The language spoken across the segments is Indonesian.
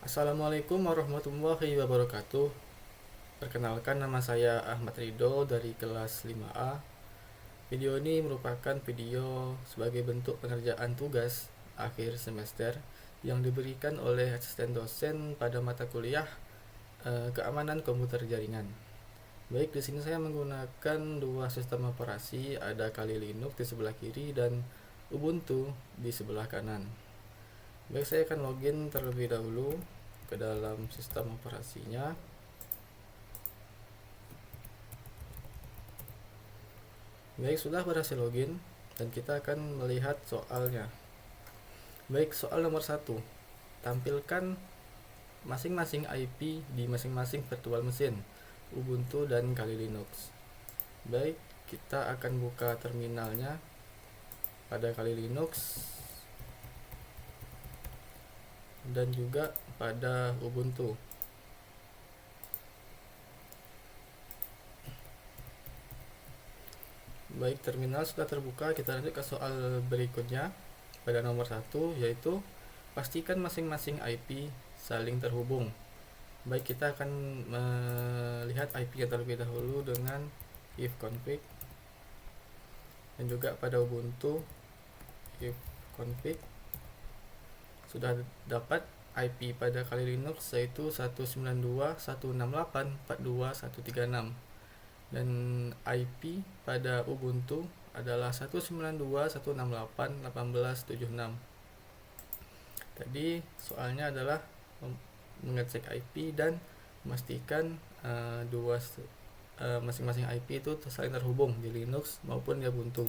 Assalamualaikum warahmatullahi wabarakatuh. Perkenalkan, nama saya Ahmad Ridho dari kelas 5A. Video ini merupakan video sebagai bentuk pengerjaan tugas akhir semester yang diberikan oleh asisten dosen pada mata kuliah keamanan komputer jaringan. Baik, di sini saya menggunakan dua sistem operasi, ada Kali Linux di sebelah kiri dan Ubuntu di sebelah kanan. Baik, saya akan login terlebih dahulu ke dalam sistem operasinya. Baik, sudah berhasil login dan kita akan melihat soalnya. Baik, soal nomor 1. Tampilkan masing-masing IP di masing-masing virtual machine Ubuntu dan Kali Linux. Baik, kita akan buka terminalnya pada Kali Linux dan juga pada Ubuntu. Baik, terminal sudah terbuka. Kita lanjut ke soal berikutnya pada nomor 1, yaitu pastikan masing-masing IP saling terhubung. Baik, kita akan melihat IP-nya terlebih dahulu dengan if config, dan juga pada Ubuntu if config. Sudah dapat IP pada Kali Linux yaitu 192.168.42.136, dan IP pada Ubuntu adalah 192.168.18.76. Tadi soalnya adalah mengecek IP dan memastikan masing-masing IP itu saling terhubung di Linux maupun di Ubuntu.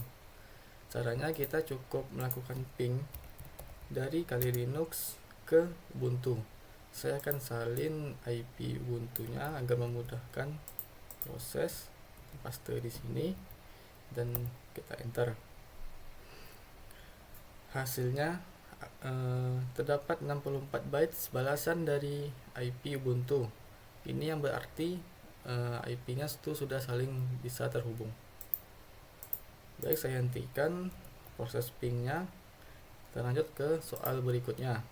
Caranya kita cukup melakukan ping dari Kali Linux ke Ubuntu. Saya akan salin IP Ubuntunya agar memudahkan proses paste di sini dan kita enter. Hasilnya terdapat 64 bytes balasan dari IP Ubuntu. Ini yang berarti IP-nya itu sudah saling bisa terhubung. Baik, saya hentikan proses ping-nya. Kita lanjut ke soal berikutnya.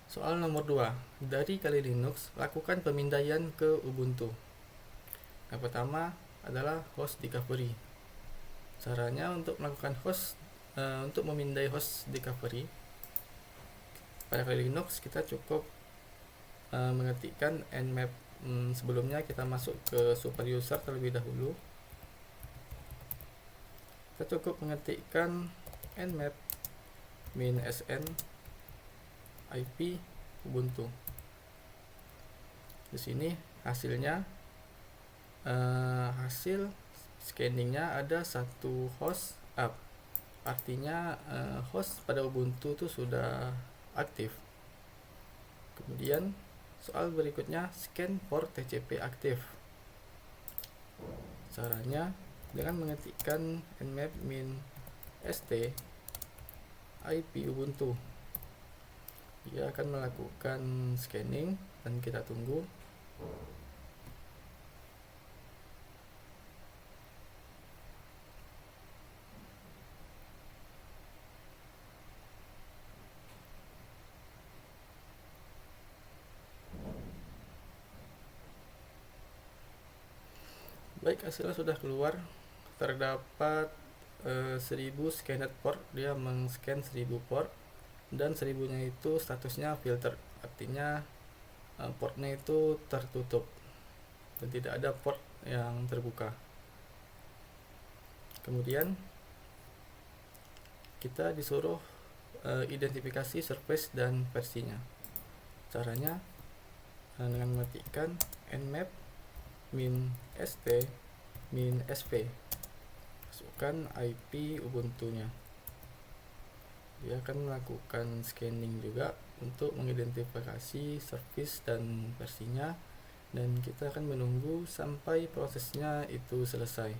Soal nomor 2. Dari Kali Linux, lakukan pemindaian ke Ubuntu. Yang pertama adalah host recovery. Caranya untuk melakukan untuk memindai host recovery pada Kali Linux, kita cukup mengetikkan nmap. Sebelumnya kita masuk ke super user terlebih dahulu. Kita cukup mengetikkan nmap -sn IP Ubuntu. Di sini hasilnya, hasil scanningnya ada satu host up. Artinya host pada Ubuntu itu sudah aktif. Kemudian soal berikutnya, scan for TCP aktif. Caranya dengan mengetikkan nmap -st IP Ubuntu. Dia akan melakukan scanning dan kita tunggu. Baik, hasilnya sudah keluar. Terdapat 1000 scanned port. Dia meng-scan 1000 port, dan 1000-nya itu statusnya filter. Artinya portnya itu tertutup dan tidak ada port yang terbuka. Kemudian kita disuruh identifikasi service dan versinya. Caranya dengan mengetikkan nmap -st -sv, masukkan IP Ubuntunya. Dia akan melakukan scanning juga untuk mengidentifikasi service dan versinya, dan kita akan menunggu sampai prosesnya itu selesai.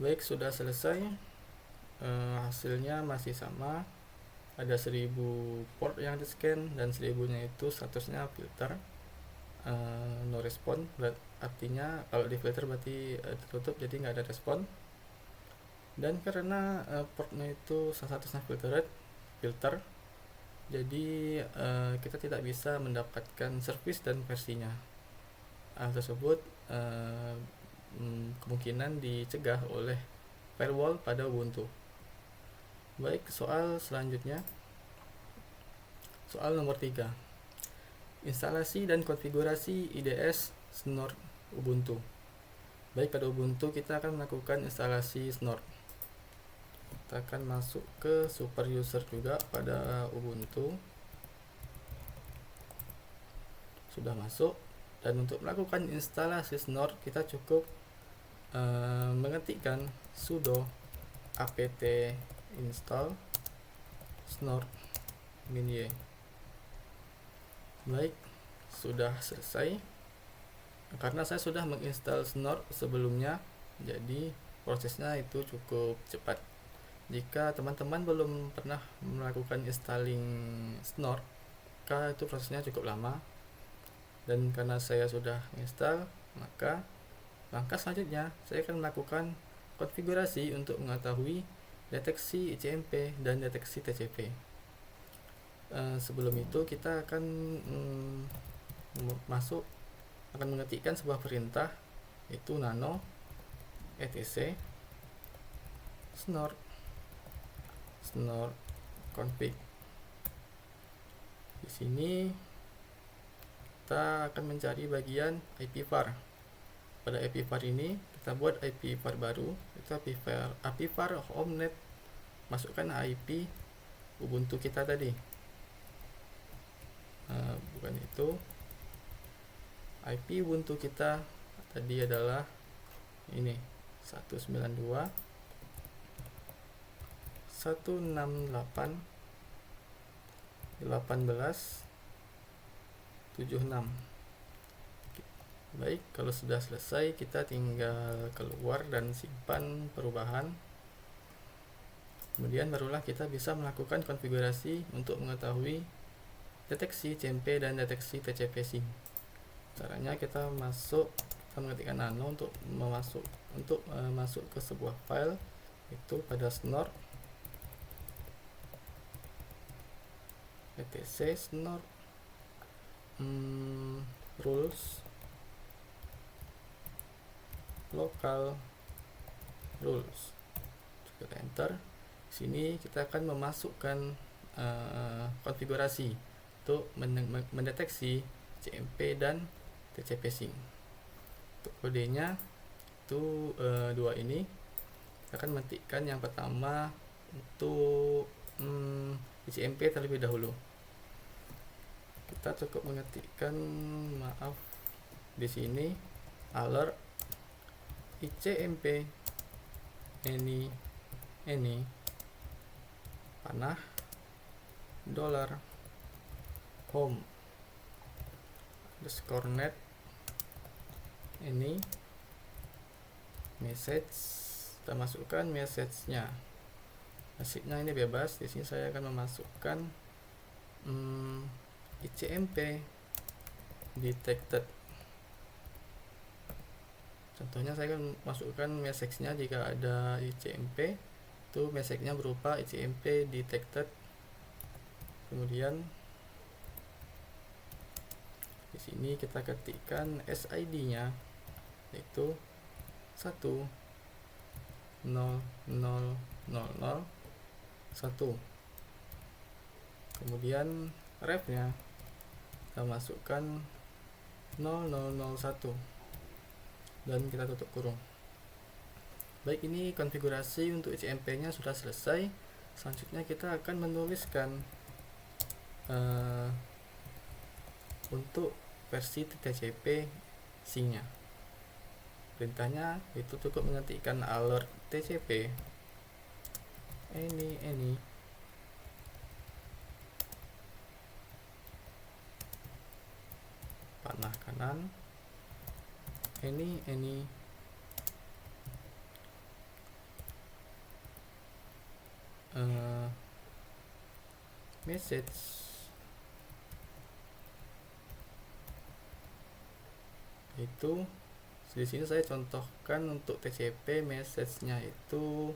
Baik, sudah selesai. Hasilnya masih sama, ada 1000 port yang di scan dan 1000-nya itu statusnya filter. no respon, artinya kalau di filter berarti tertutup, jadi nggak ada respon. Dan karena portnya itu salah satu filter, jadi kita tidak bisa mendapatkan service dan versinya. Hal tersebut kemungkinan dicegah oleh firewall pada Ubuntu. Baik, soal selanjutnya, soal nomor 3, instalasi dan konfigurasi IDS Snort Ubuntu. Baik, pada Ubuntu kita akan melakukan instalasi Snort. Kita akan masuk ke super user juga pada Ubuntu. Sudah masuk, dan untuk melakukan instalasi Snort kita cukup mengetikkan sudo apt install snort -y. Baik, sudah selesai. Karena saya sudah menginstal Snort sebelumnya, jadi prosesnya itu cukup cepat. Jika teman-teman belum pernah melakukan installing Snort, maka itu prosesnya cukup lama. Dan karena saya sudah install, maka langkah selanjutnya saya akan melakukan konfigurasi untuk mengetahui deteksi ICMP dan deteksi TCP. Sebelum itu kita akan akan mengetikkan sebuah perintah, yaitu nano etc snort config. Di sini kita akan mencari bagian ipvar. Pada ipvar ini kita buat ipvar baru, itu ipvar homenet. Masukkan IP Ubuntu kita tadi. Bukan itu. IP Ubuntu kita tadi adalah ini 192.168.18.76. Baik, kalau sudah selesai kita tinggal keluar dan simpan perubahan. Kemudian barulah kita bisa melakukan konfigurasi untuk mengetahui deteksi CMP dan deteksi TCP SYNC. Caranya kita mengetikkan nano untuk masuk ke sebuah file, itu pada snort etc snort rules local rules. Kita enter. Di sini kita akan memasukkan konfigurasi untuk mendeteksi CMP dan TCP SYNC. Untuk kodenya itu dua ini. Kita akan mengetikkan yang pertama untuk ICMP terlebih dahulu. Kita cukup mengetikkan di sini alert ICMP any panah $home _net ini message. Kita masukkan message-nya. Message-nya ini bebas. Di sini saya akan memasukkan ICMP detected. Contohnya saya akan masukkan message-nya jika ada ICMP, itu message-nya berupa ICMP detected. Kemudian di sini kita ketikkan SID-nya, yaitu 1000001. Kemudian ref-nya kita masukkan 0001 dan kita tutup kurung. Baik, ini konfigurasi untuk ICMP-nya sudah selesai. Selanjutnya kita akan menuliskan untuk versi TCP SYNC-nya. Perintahnya itu cukup mengetikkan alert TCP any panah kanan any message Itu di sini saya contohkan untuk TCP message-nya itu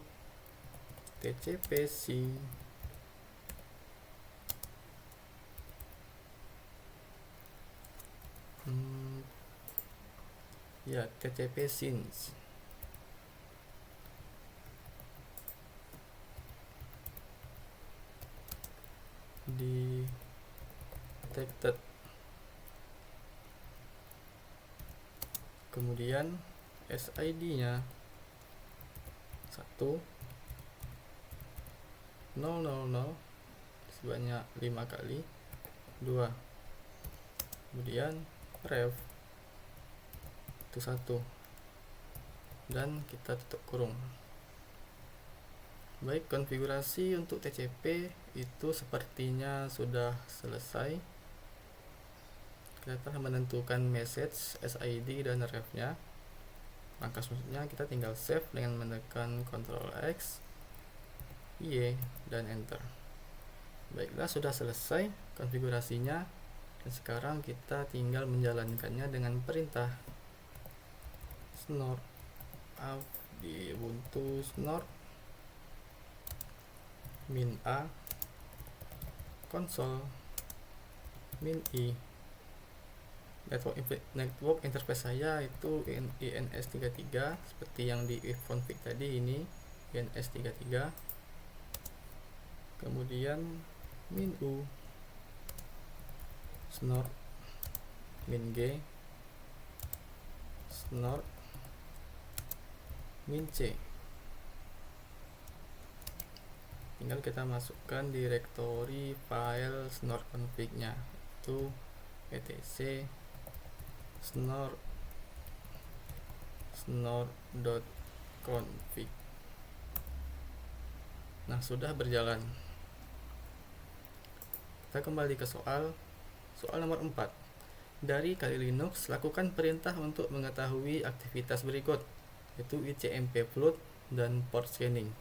TCP SYNC. Ya, TCP SYNC. Detected. Kemudian SID-nya 1 000 sebanyak 5 kali 2. Kemudian ref itu 1 dan kita tutup kurung. Baik, konfigurasi untuk TCP itu sepertinya sudah selesai. Kita telah menentukan message, SID dan refnya. Langkah selanjutnya kita tinggal save dengan menekan Ctrl X, Y, dan Enter. Baiklah, sudah selesai konfigurasinya, dan sekarang kita tinggal menjalankannya dengan perintah snort di Ubuntu. Snort min A console min I. Network interface saya itu INS33 seperti yang di ifconfig tadi. Ini INS33. Kemudian min U, snort min G, snort min C. Tinggal kita masukkan direktori file snort config-nya, itu etc snort.config. Nah, sudah berjalan. Kita kembali ke soal nomor 4. Dari Kali Linux, lakukan perintah untuk mengetahui aktivitas berikut, yaitu ICMP float dan port scanning.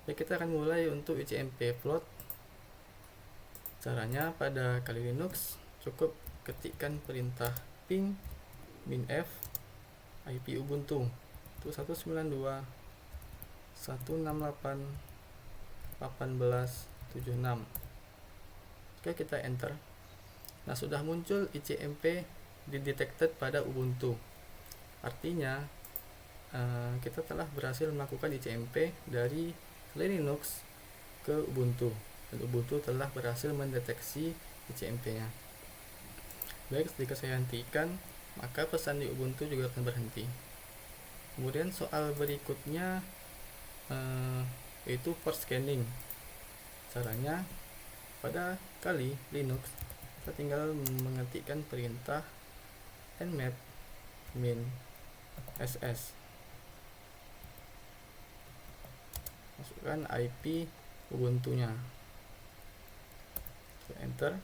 Baik, kita akan mulai untuk ICMP float. Caranya pada Kali Linux cukup ketikkan perintah ping -f IP Ubuntu itu 192.168.18.76. Oke, kita enter. Nah, sudah muncul ICMP detected pada Ubuntu. Artinya kita telah berhasil melakukan ICMP dari Linux ke Ubuntu, dan Ubuntu telah berhasil mendeteksi ICMP-nya. Baik, jika saya hentikan, maka pesan di Ubuntu juga akan berhenti. Kemudian soal berikutnya yaitu port scanning. Caranya pada Kali Linux kita tinggal mengetikkan perintah nmap min ss, masukkan IP Ubuntu-nya, enter.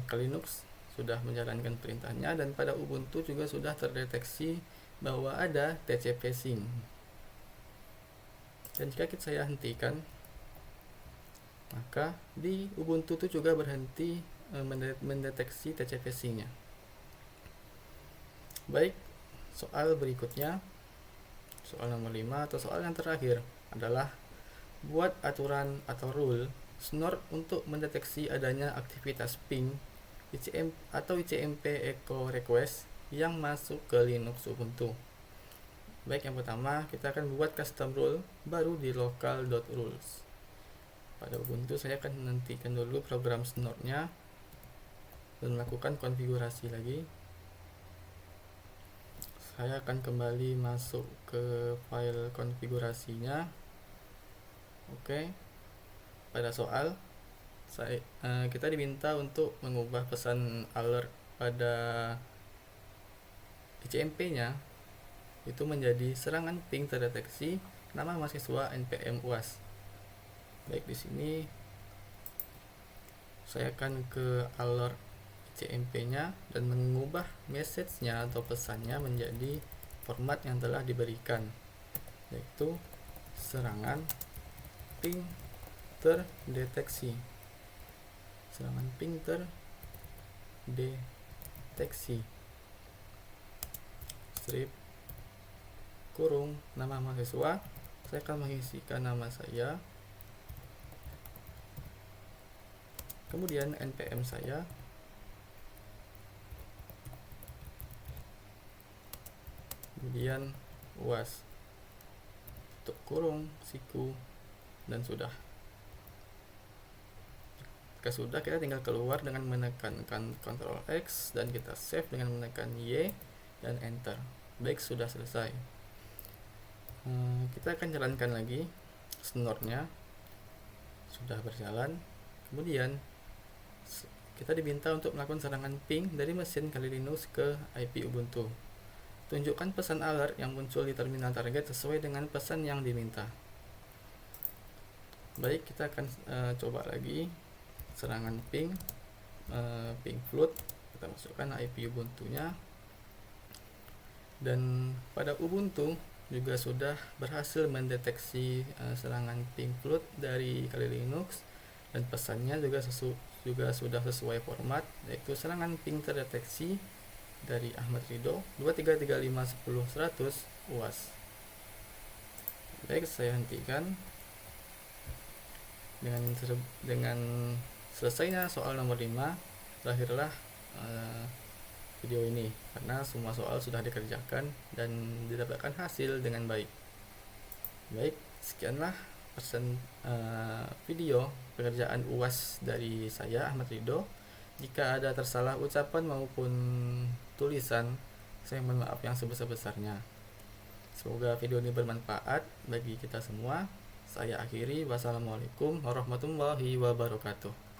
Kali Linux sudah menjalankan perintahnya, dan pada Ubuntu juga sudah terdeteksi bahwa ada TCP SYNC. Dan jika saya hentikan, maka di Ubuntu itu juga berhenti mendeteksi TCP SYNC-nya. Baik, soal berikutnya, soal nomor 5 atau soal yang terakhir adalah buat aturan atau rule snort untuk mendeteksi adanya aktivitas ping ICMP echo request yang masuk ke Linux Ubuntu. Baik, yang pertama kita akan buat custom rule baru di local.rules. Pada Ubuntu saya akan menghentikan dulu program snort-nya dan melakukan konfigurasi lagi. Saya akan kembali masuk ke file konfigurasinya. Oke. Pada soal kita diminta untuk mengubah pesan alert pada ICMP-nya itu menjadi serangan ping terdeteksi nama mahasiswa NPM UAS. Baik, di sini saya akan ke alert ICMP-nya dan mengubah message-nya atau pesannya menjadi format yang telah diberikan, yaitu serangan ping terdeteksi. Serangan ping terdeteksi. mendeteksi strip kurung nama mahasiswa. Saya akan mengisikan nama saya, kemudian NPM saya, kemudian UAS, tutup kurung, siku, dan sudah. Jika sudah, kita tinggal keluar dengan menekankan Ctrl X dan kita save dengan menekan Y dan Enter. Baik, sudah selesai. Kita akan jalankan lagi snore-nya. Sudah berjalan. Kemudian kita diminta untuk melakukan serangan ping dari mesin Kali Linux ke IP Ubuntu. Tunjukkan pesan alert yang muncul di terminal target sesuai dengan pesan yang diminta. Baik, kita akan coba lagi serangan ping flood. Kita masukkan IP Ubuntu-nya, dan pada Ubuntu juga sudah berhasil mendeteksi serangan ping flood dari Kali Linux, dan pesannya juga sudah sesuai format, yaitu serangan ping terdeteksi dari Ahmad Ridho 233510.100 UAS. Baik, saya hentikan. Dengan selesainya soal nomor 5, berakhirlah video ini, karena semua soal sudah dikerjakan dan didapatkan hasil dengan baik. Baik, sekianlah video pengerjaan UAS dari saya, Ahmad Ridho. Jika ada tersalah ucapan maupun tulisan, saya mohon maaf yang sebesar-besarnya. Semoga video ini bermanfaat bagi kita semua. Saya akhiri, wassalamualaikum warahmatullahi wabarakatuh.